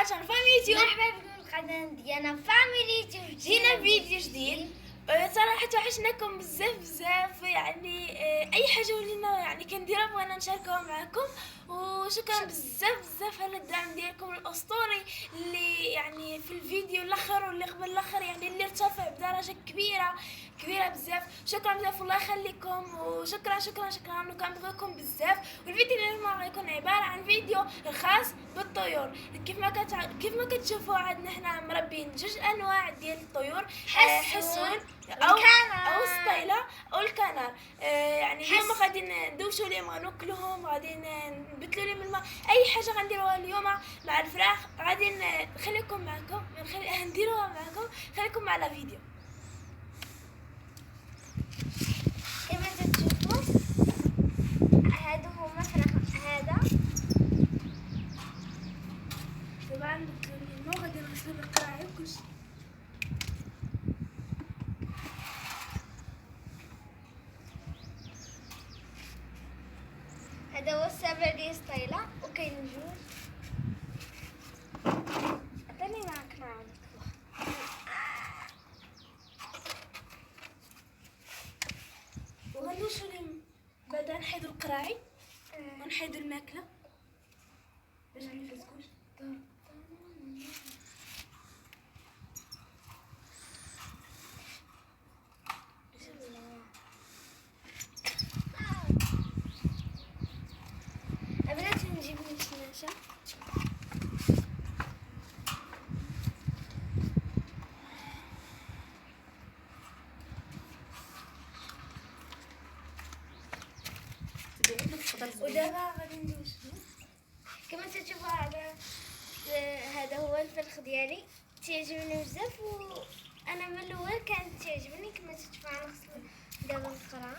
على شان فاميلي. مرحبا بكم القناة ديالنا فاميلي. جينا فيديو جديد. صراحة توحشناكم بزاف يعني اي حاجة ولينا يعني كنديرها بغينا نشاركوها معكم، وشكرا بزاف على الدعم ديالكم الاسطوري اللي يعني في الفيديو الاخر واللي قبل الاخر يعني اللي ارتفع بدرجة كبيرة بزاف. شكرا بزاف والله يخليكم، وشكرا وكنبغيكم بزاف. والفيديو اللي اليوم غيكون عبارة عن فيديو خاص بالطيور. كيف ما كتشوفوا عندنا حنا مربين جوج انواع ديال الطيور، حسون او سطيله او الكنار. يعني اليوم غادي ندوشوا لهم، غنوكلوهم، غادي نبدلوا لهم الماء، اي حاجه غنديروها اليوم مع الفراخ غادي نخليكم معكم، نديروها معكم. خليكم مع الفيديو. كما تشوفوا هذا هو مثلا هذا طبعا بدلوا لي الماء، غادي نغسلوا القراعي وكلشي. هذا هو السابع ديال سطيلة، وكاين جوج. عطيني معاك وغندوشوا لهم بعدا، نحيدوا القراعي ونحيدوا الماكله باش ما يفسكوش. بغيت نجيب الشناشة. ودابا غادي ندوشو. كما تشوفوا هذا هو الفرخ ديالي، تعجبني بزاف، وانا من الاول كانت تعجبني. كما تشوفوا غنغسل دابا القرع.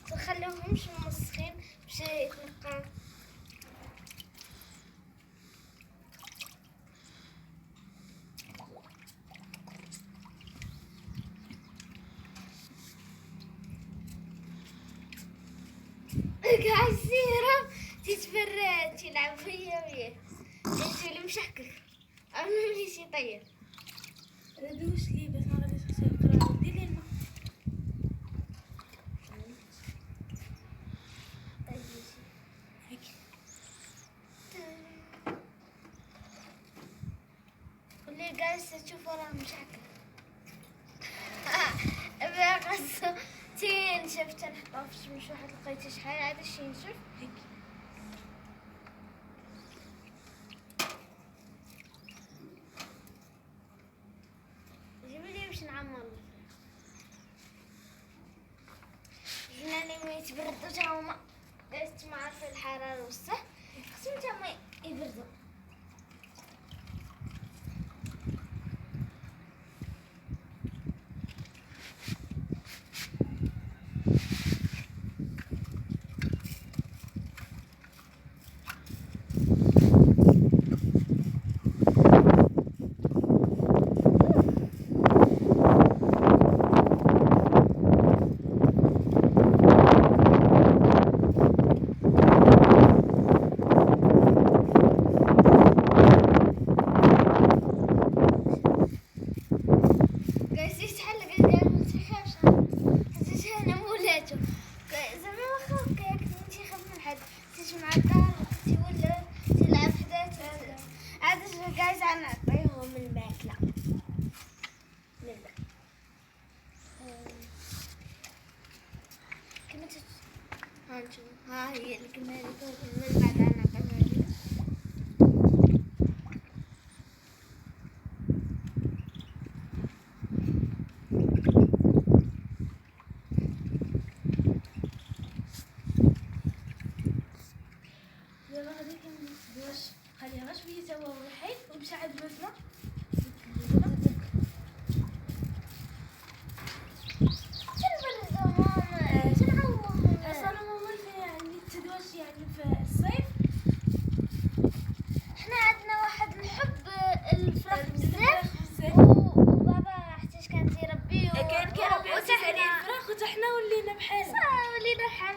تخلوهمش مسخين باش يتنقى. قاعد سيرة تتفرج تلعب وياه تولي مشكك قبل ما يجي يطير. دوش لي بس ما غاديش نغسل القراعي. دير لي الماء. هيك واللي جالسة تشوفه راه مشكك. بغسو تينشف، تنحطو في الشمس واحد لقيتي شحال عاد شي ينشف هيك. جيبولي باش نعمر جناني ما يتبردو تا هما. جالست مع في الحرارة والصح خصهم تا هما يبردو. مع الدار ولا تلعب حداك عاد جايز نعطيهم الماكلة. كما ها نشوف، ها هي اللي كنا من بعد نعطيها لها. خليها غاش بيه توا وحيد ومشى عاد مثلا صاروا ماما يعني تدواش يعني في الصيف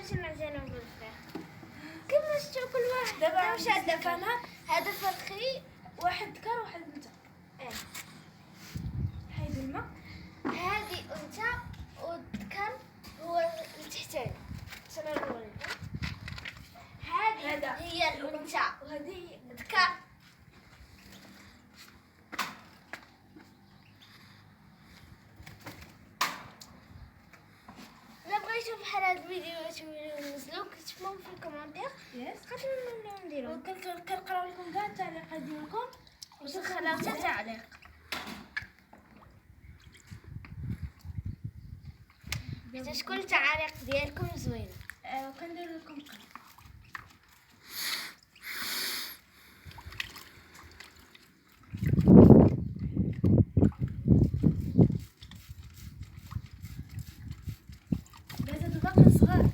مش نعجنو بالفخ كيما شتو كل واحد دابا واش هذا كان هذا فرخي واحد ذكر وواحد انثى. اه حيد الماء. هذه انثى والذكر هو التحتاني شنو هو هذه هذا. هي الانثى وهذه الذكر لا بغا يشوف بحال هاد الفيديو نزلو كتبوا في الكومنتير يس. قدروا نديرو كنقراو لكم كاع التعليقات ديالكم وتخليو حتى تعليق حتى شكون التعاليق ديالكم زوينه وكندير لكم قناة. بس هادو باقي صغار.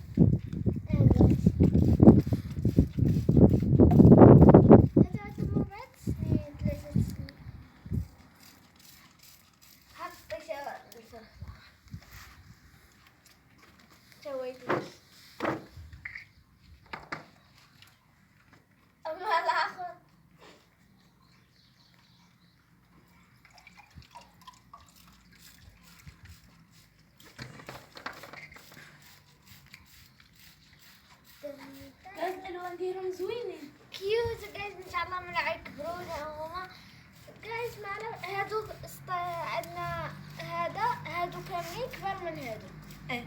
بس الالوان ديالهم زوينين. كيوت جايز ان شاء الله من يكبرون هما جايز معنا هادو عندنا هادو كاملين كبار من هادو ايه.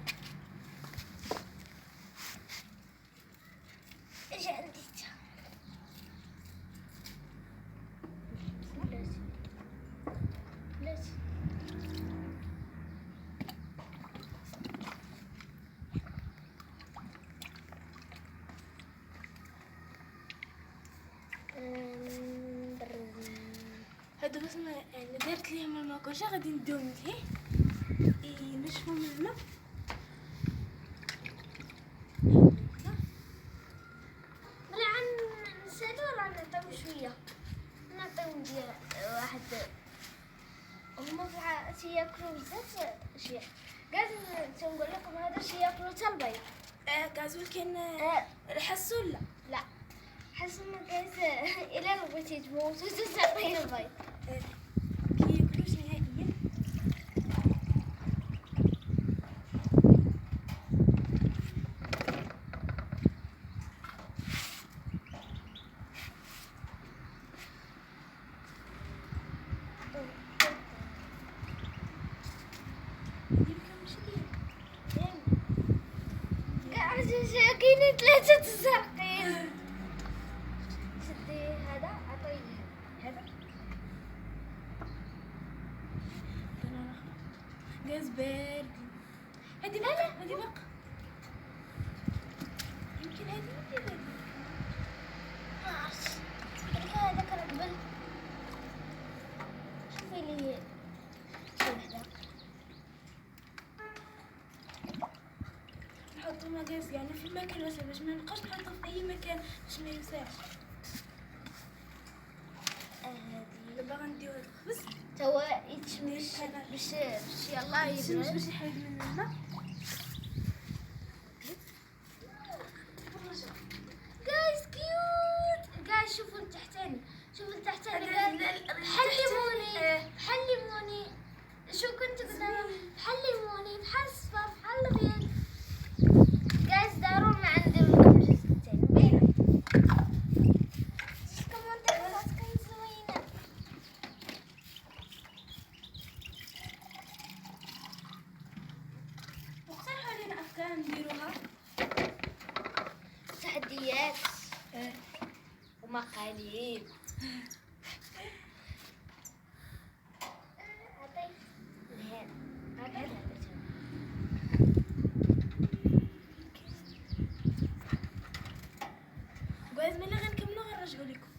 اجي عندي بلاتي هادو بس ما يعني درت ليهم الماء كلشي غادي نديهم ليه ينشفوا من الماء. نسالو راه نعطيو شويه نعطيو ديال واحد هما في ياكلوا بزاف اشياء قاعد تنقول لكم هذا شي ياكلوا حتى البيض كازول كاين الحسو لا. لا حس انه جايز الى بغيتي تموت وتعطيه البيض كياكلوش نهائيا. كاينين ثلاثة زرقين شدي هذا عطيه هذا غاز بارد. هادي باقا هادي باقا يمكن هادي ندير هادي. معرفتش هذا كان قبل شوفي لي شي وحدة نحطو مكاس يعني في مكان واسع باش ما نبقاش نحطو في اي مكان باش ما يوسعش. دابا غنديو هاد الخبز توا يتشمش باش يلا يشمس يبرد باش يحيد من الماء. جايز كيوت جايز شوفوا التحتاني شوفوا التحتاني هذا حلموني حلموني شو كنت قدام حلموني بحال الصفار بحال الابيض جايز ضروري ما ندير لكم الجزء الثاني باينه كومنتات كان زوينه واقترحوا علينا افكار نديروها. تحديات ومقاليد جواز ملي غنكملو غنرجعو لكم.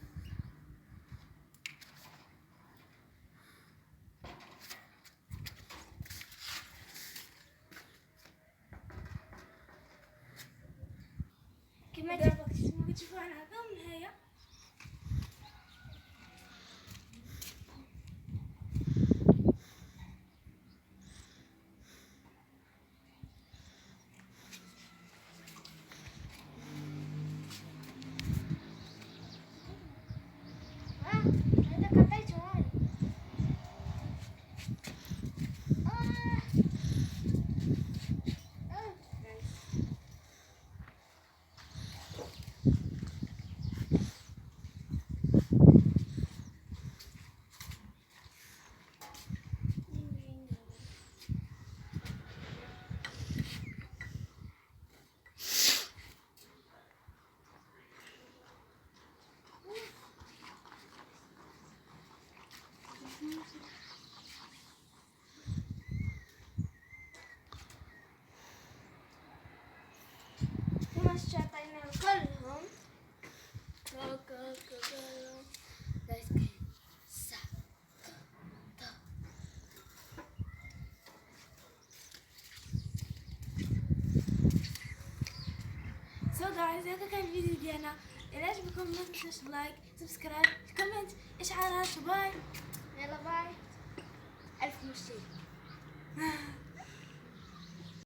كما دابا كتشوفوا انا هذا النهايه. سو جايز هيك كان الفيديو ديالنا. إذا عجبكم ما تنسوش لايك سبسكرايب كومنت إشعارات وباي. يلا باي. ألف مشتري.